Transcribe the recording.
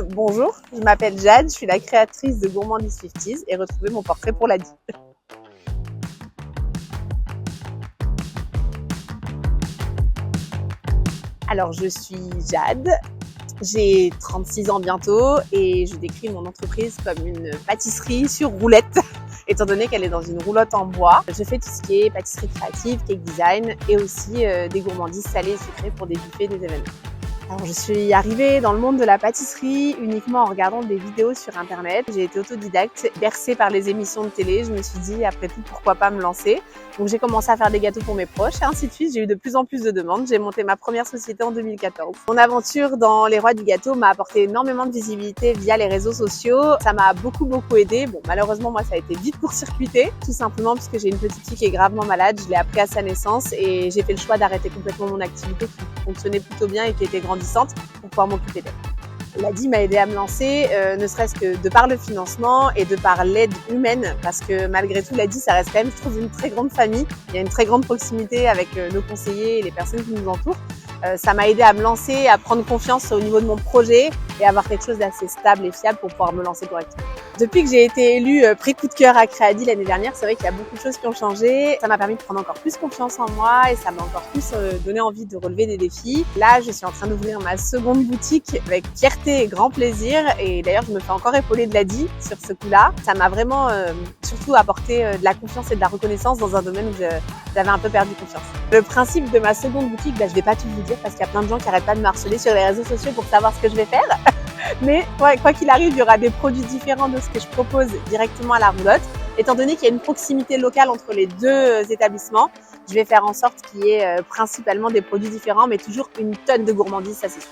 Bonjour, je m'appelle Jade, je suis la créatrice de Gourmandise 50s et retrouvez mon portrait pour l'Adi. Alors je suis Jade, j'ai 36 ans bientôt et je décris mon entreprise comme une pâtisserie sur roulette, étant donné qu'elle est dans une roulotte en bois. Je fais tout ce qui est pâtisserie créative, cake design et aussi des gourmandises salées et sucrées pour des buffets, des événements. Alors, je suis arrivée dans le monde de la pâtisserie uniquement en regardant des vidéos sur internet. J'ai été autodidacte, bercée par les émissions de télé. Je me suis dit, après tout, pourquoi pas me lancer? Donc, j'ai commencé à faire des gâteaux pour mes proches et ainsi de suite. J'ai eu de plus en plus de demandes. J'ai monté ma première société en 2014. Mon aventure dans les rois du gâteau m'a apporté énormément de visibilité via les réseaux sociaux. Ça m'a beaucoup aidé. Bon, malheureusement, moi, ça a été vite court-circuité, tout simplement puisque j'ai une petite fille qui est gravement malade. Je l'ai appris à sa naissance et j'ai fait le choix d'arrêter complètement mon activité qui fonctionnait plutôt bien et qui était grandissante pour pouvoir m'occuper d'elle. L'Adi m'a aidé à me lancer, ne serait-ce que de par le financement et de par l'aide humaine, parce que malgré tout, l'Adi, ça reste quand même, je trouve, une très grande famille. Il y a une très grande proximité avec nos conseillers et les personnes qui nous entourent. Ça m'a aidé à me lancer, à prendre confiance au niveau de mon projet et à avoir quelque chose d'assez stable et fiable pour pouvoir me lancer correctement. Depuis que j'ai été élue prix coup de cœur à Créadi l'année dernière, c'est vrai qu'il y a beaucoup de choses qui ont changé. Ça m'a permis de prendre encore plus confiance en moi et ça m'a encore plus donné envie de relever des défis. Là, je suis en train d'ouvrir ma seconde boutique avec fierté et grand plaisir. Et d'ailleurs, je me fais encore épauler de l'Adi sur ce coup-là. Ça m'a vraiment surtout apporté de la confiance et de la reconnaissance dans un domaine où j'avais un peu perdu confiance. Le principe de ma seconde boutique, je vais pas tout vous dire parce qu'il y a plein de gens qui arrêtent pas de me harceler sur les réseaux sociaux pour savoir ce que je vais faire. Mais quoi qu'il arrive, il y aura des produits différents de ce que je propose directement à la roulotte. Étant donné qu'il y a une proximité locale entre les deux établissements, je vais faire en sorte qu'il y ait principalement des produits différents, mais toujours une tonne de gourmandise, ça c'est sûr.